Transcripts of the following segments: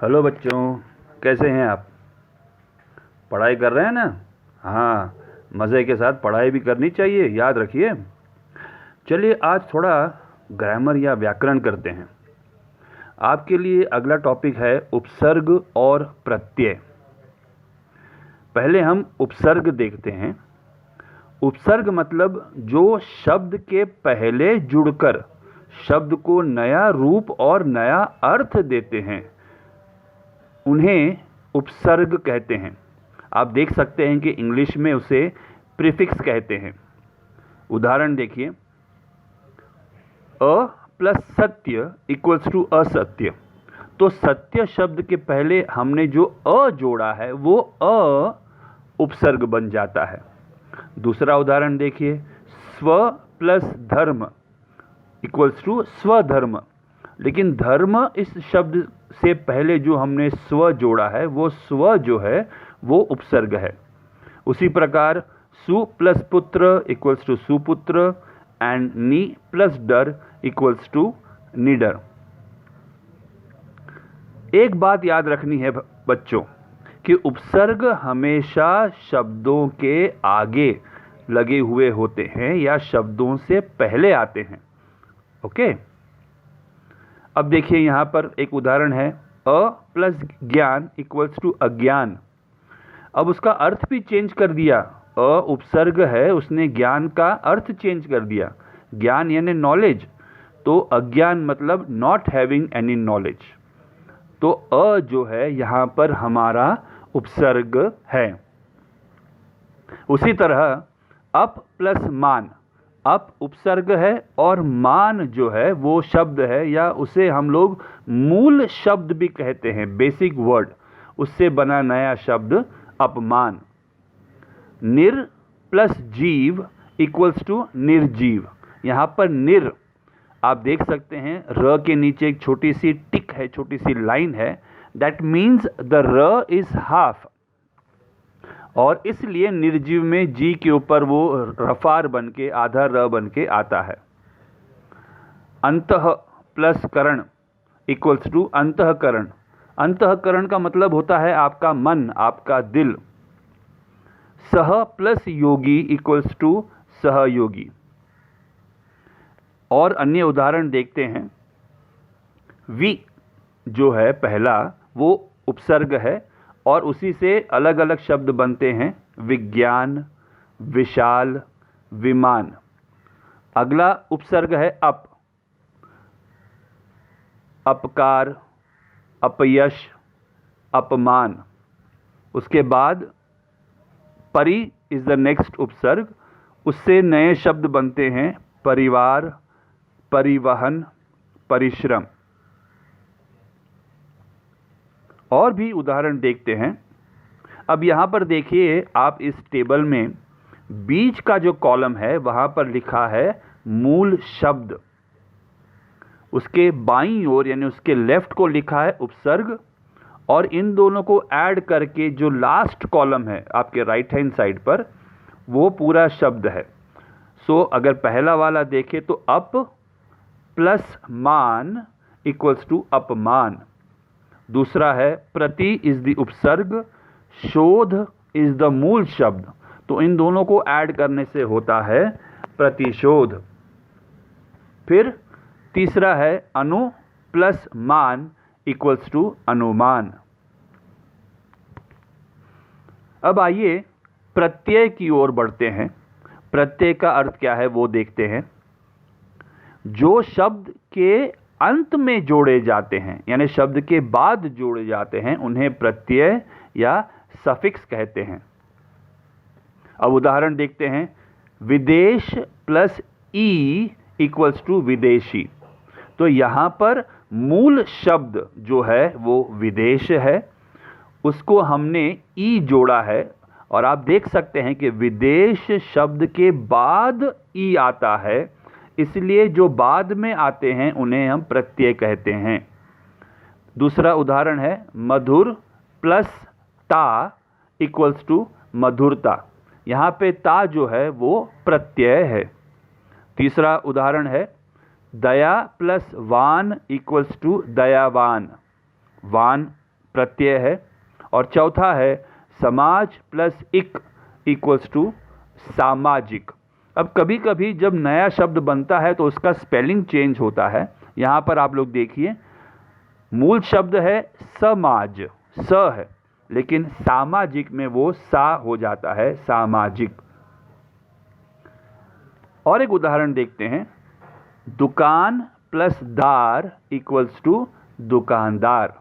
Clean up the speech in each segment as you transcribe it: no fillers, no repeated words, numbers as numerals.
Hello बच्चों, कैसे हैं आप? पढ़ाई कर रहे हैं ना? हाँ, मज़े के साथ पढ़ाई भी करनी चाहिए, याद रखिए। चलिए आज थोड़ा ग्रामर या व्याकरण करते हैं। आपके लिए अगला टॉपिक है उपसर्ग और प्रत्यय। पहले हम उपसर्ग देखते हैं। उपसर्ग मतलब जो शब्द के पहले जुड़कर शब्द को नया रूप और नया अर्थ देते हैं, उन्हें उपसर्ग कहते हैं। आप देख सकते हैं कि इंग्लिश में उसे प्रीफिक्स कहते हैं। उदाहरण देखिए, अ प्लस सत्य इक्वल्स टू असत्य। तो सत्य शब्द के पहले हमने जो अ जोड़ा है वो अ उपसर्ग बन जाता है। दूसरा उदाहरण देखिए, स्व प्लस धर्म इक्वल्स टू स्वधर्म। लेकिन धर्म इस शब्द से पहले जो हमने स्व जोड़ा है वो स्व जो है वो उपसर्ग है। उसी प्रकार सु प्लस पुत्र इक्वल्स टू सुपुत्र एंड नी प्लस डर इक्वल्स टू निडर। एक बात याद रखनी है बच्चों कि उपसर्ग हमेशा शब्दों के आगे लगे हुए होते हैं या शब्दों से पहले आते हैं। ओके, अब देखिए यहां पर एक उदाहरण है, अ प्लस ज्ञान इक्वल्स टू अज्ञान। अब उसका अर्थ भी चेंज कर दिया। अ उपसर्ग है, उसने ज्ञान का अर्थ चेंज कर दिया। ज्ञान यानी नॉलेज, तो अज्ञान मतलब नॉट हैविंग एनी नॉलेज। तो अ जो है यहां पर हमारा उपसर्ग है। उसी तरह अप प्लस मान, अप उपसर्ग है और मान जो है वो शब्द है, या उसे हम लोग मूल शब्द भी कहते हैं, बेसिक वर्ड। उससे बना नया शब्द अपमान। निर प्लस जीव इक्वल्स टू निर्जीव। यहां पर निर आप देख सकते हैं, र के नीचे एक छोटी सी टिक है, छोटी सी लाइन है। दैट मीन्स द र इज हाफ, और इसलिए निर्जीव में जी के ऊपर वो रफार बन के आधा र बन के आता है। अंतः प्लस करण इक्वल्स टू अंतःकरण। अंतःकरण का मतलब होता है आपका मन, आपका दिल। सह प्लस योगी इक्वल्स टू सहयोगी। और अन्य उदाहरण देखते हैं। वि जो है पहला वो उपसर्ग है और उसी से अलग अलग शब्द बनते हैं, विज्ञान, विशाल, विमान। अगला उपसर्ग है अप, अपकार, अपयश, अपमान। उसके बाद परि इज द नेक्स्ट उपसर्ग, उससे नए शब्द बनते हैं, परिवार, परिवहन, परिश्रम। और भी उदाहरण देखते हैं। अब यहां पर देखिए, आप इस टेबल में बीच का जो कॉलम है वहां पर लिखा है मूल शब्द। उसके बाईं ओर यानी उसके लेफ्ट को लिखा है उपसर्ग, और इन दोनों को ऐड करके जो लास्ट कॉलम है आपके राइट हैंड साइड पर वो पूरा शब्द है। सो अगर पहला वाला देखें तो अप प्लस मान इक्वल्स टू अपमान। दूसरा है प्रति इज द उपसर्ग, शोध इज द मूल शब्द, तो इन दोनों को ऐड करने से होता है प्रतिशोध। फिर तीसरा है अनु प्लस मान इक्वल्स टू अनुमान। अब आइए प्रत्यय की ओर बढ़ते हैं। प्रत्यय का अर्थ क्या है वो देखते हैं। जो शब्द के अंत में जोड़े जाते हैं यानी शब्द के बाद जोड़े जाते हैं उन्हें प्रत्यय या सफिक्स कहते हैं। अब उदाहरण देखते हैं। विदेश प्लस ई इक्वल्स टू विदेशी। तो यहां पर मूल शब्द जो है वो विदेश है, उसको हमने ई जोड़ा है, और आप देख सकते हैं कि विदेश शब्द के बाद ई आता है, इसलिए जो बाद में आते हैं उन्हें हम प्रत्यय कहते हैं। दूसरा उदाहरण है मधुर प्लस ता इक्वल्स टू मधुरता। यहां पे ता जो है वो प्रत्यय है। तीसरा उदाहरण है दया प्लस वान इक्वल्स टू दयावान। वान प्रत्यय है। और चौथा है समाज प्लस इक इक्वल्स टू सामाजिक। अब कभी कभी जब नया शब्द बनता है तो उसका स्पेलिंग चेंज होता है। यहाँ पर आप लोग देखिए, मूल शब्द है समाज, स है, लेकिन सामाजिक में वो सा हो जाता है, सामाजिक। और एक उदाहरण देखते हैं, दुकान प्लस दार इक्वल्स टू दुकानदार।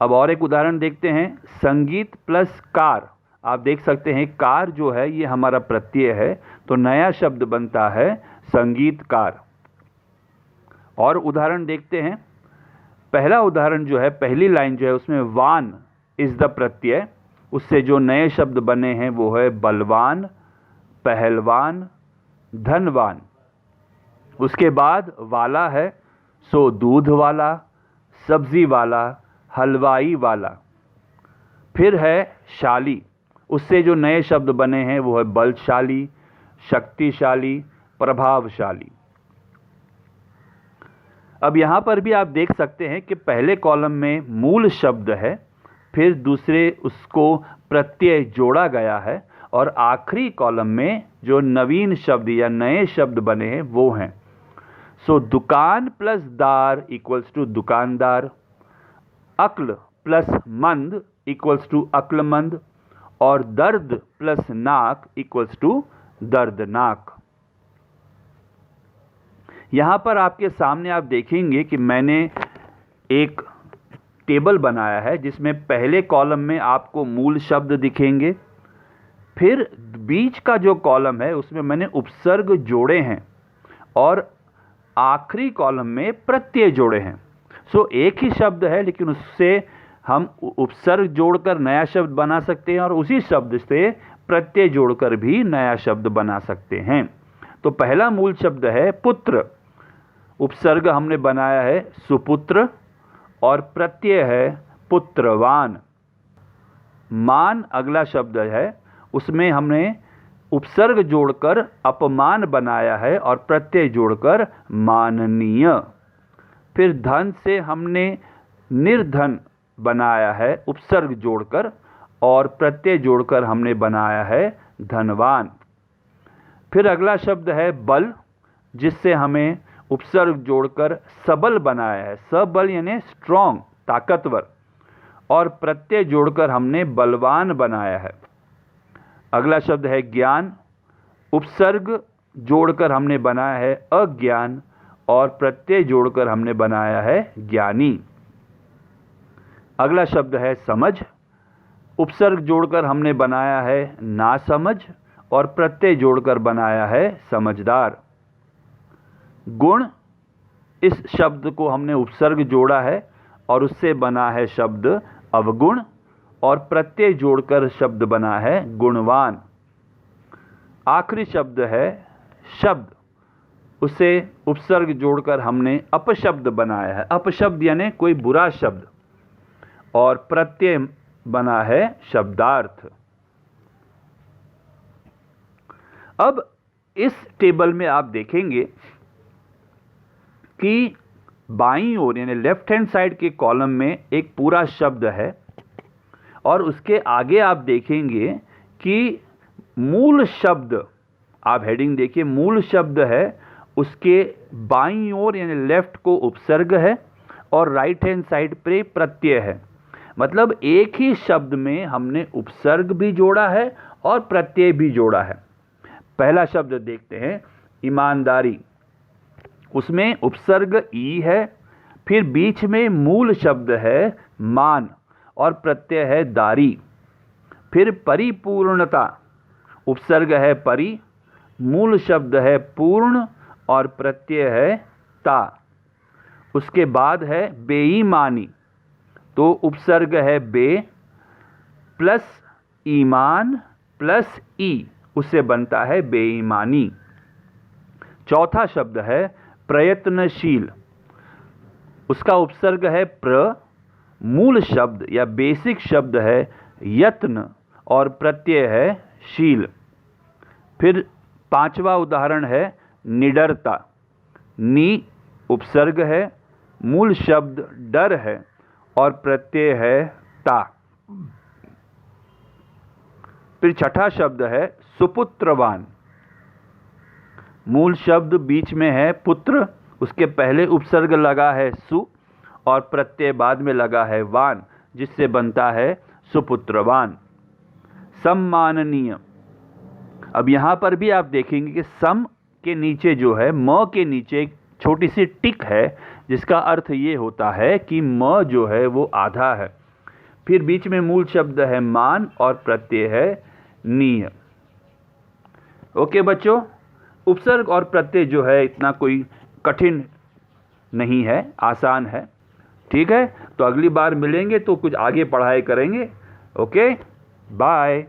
अब और एक उदाहरण देखते हैं, संगीत प्लस कार। आप देख सकते हैं कार जो है ये हमारा प्रत्यय है, तो नया शब्द बनता है संगीतकार। और उदाहरण देखते हैं, पहला उदाहरण जो है, पहली लाइन जो है उसमें वान इज द प्रत्यय, उससे जो नए शब्द बने हैं वो है बलवान, पहलवान, धनवान। उसके बाद वाला है, सो दूध वाला, सब्जी वाला, हलवाई वाला। फिर है शाली, उससे जो नए शब्द बने हैं वो है बलशाली, शक्तिशाली, प्रभावशाली। अब यहाँ पर भी आप देख सकते हैं कि पहले कॉलम में मूल शब्द है, फिर दूसरे उसको प्रत्यय जोड़ा गया है, और आखिरी कॉलम में जो नवीन शब्द या नए शब्द बने हैं वो हैं। सो दुकान प्लस दार इक्वल्स टू दुकानदार, अक्ल प्लस मंद इक्वल्स टू अक्लमंद, और दर्द प्लस नाक इक्वल्स टू दर्दनाक। यहाँ पर आपके सामने आप देखेंगे कि मैंने एक टेबल बनाया है जिसमें पहले कॉलम में आपको मूल शब्द दिखेंगे, फिर बीच का जो कॉलम है उसमें मैंने उपसर्ग जोड़े हैं, और आखिरी कॉलम में प्रत्यय जोड़े हैं। सो एक ही शब्द है लेकिन उससे हम उपसर्ग जोड़कर नया शब्द बना सकते हैं, और उसी शब्द से प्रत्यय जोड़कर भी नया शब्द बना सकते हैं। तो पहला मूल शब्द है पुत्र, उपसर्ग हमने बनाया है सुपुत्र, और प्रत्यय है पुत्रवान। मान अगला शब्द है, उसमें हमने उपसर्ग जोड़कर अपमान बनाया है और प्रत्यय जोड़कर माननीय। फिर धन से हमने निर्धन बनाया है उपसर्ग जोड़कर, और प्रत्यय जोड़कर हमने बनाया है धनवान। फिर अगला शब्द है बल, जिससे हमें उपसर्ग जोड़कर सबल बनाया है, सबल यानी स्ट्रॉन्ग, ताकतवर, और प्रत्यय जोड़कर हमने बलवान बनाया है। अगला शब्द है ज्ञान, उपसर्ग जोड़कर हमने बनाया है अज्ञान, और प्रत्यय जोड़कर हमने बनाया है ज्ञानी। अगला शब्द है समझ, उपसर्ग जोड़कर हमने बनाया है नासमझ, और प्रत्यय जोड़कर बनाया है समझदार। गुण, इस शब्द को हमने उपसर्ग जोड़ा है और उससे बना है शब्द अवगुण, और प्रत्यय जोड़कर शब्द बना है गुणवान। आखिरी शब्द है शब्द, उसे उपसर्ग जोड़कर हमने अपशब्द बनाया है, अपशब्द यानी कोई बुरा शब्द, और प्रत्यय बना है शब्दार्थ। अब इस टेबल में आप देखेंगे कि बाईं ओर यानी लेफ्ट हैंड साइड के कॉलम में एक पूरा शब्द है, और उसके आगे आप देखेंगे कि मूल शब्द, आप हेडिंग देखिए, मूल शब्द है, उसके बाईं ओर यानी लेफ्ट को उपसर्ग है और राइट हैंड साइड पे प्रत्यय है। मतलब एक ही शब्द में हमने उपसर्ग भी जोड़ा है और प्रत्यय भी जोड़ा है। पहला शब्द देखते हैं, ईमानदारी, उसमें उपसर्ग ई है, फिर बीच में मूल शब्द है मान और प्रत्यय है दारी। फिर परिपूर्णता, उपसर्ग है परि, मूल शब्द है पूर्ण और प्रत्यय है ता। उसके बाद है बेईमानी, तो उपसर्ग है बे प्लस ईमान प्लस ई, उससे बनता है बेईमानी। चौथा शब्द है प्रयत्नशील, उसका उपसर्ग है प्र, मूल शब्द या बेसिक शब्द है यत्न और प्रत्यय है शील। फिर पांचवा उदाहरण है निडरता, नी उपसर्ग है, मूल शब्द डर है और प्रत्यय है ता। फिर छठा शब्द है सुपुत्रवान। मूल शब्द बीच में है पुत्र, उसके पहले उपसर्ग लगा है सु और प्रत्यय बाद में लगा है वान, जिससे बनता है सुपुत्रवान। सम्माननीय। अब यहां पर भी आप देखेंगे कि सम के नीचे जो है, म के नीचे एक छोटी सी टिक है, जिसका अर्थ ये होता है कि म जो है वो आधा है। फिर बीच में मूल शब्द है मान और प्रत्यय है नीय। ओके बच्चों, उपसर्ग और प्रत्यय जो है इतना कोई कठिन नहीं है, आसान है। ठीक है, तो अगली बार मिलेंगे तो कुछ आगे पढ़ाई करेंगे। Okay, bye.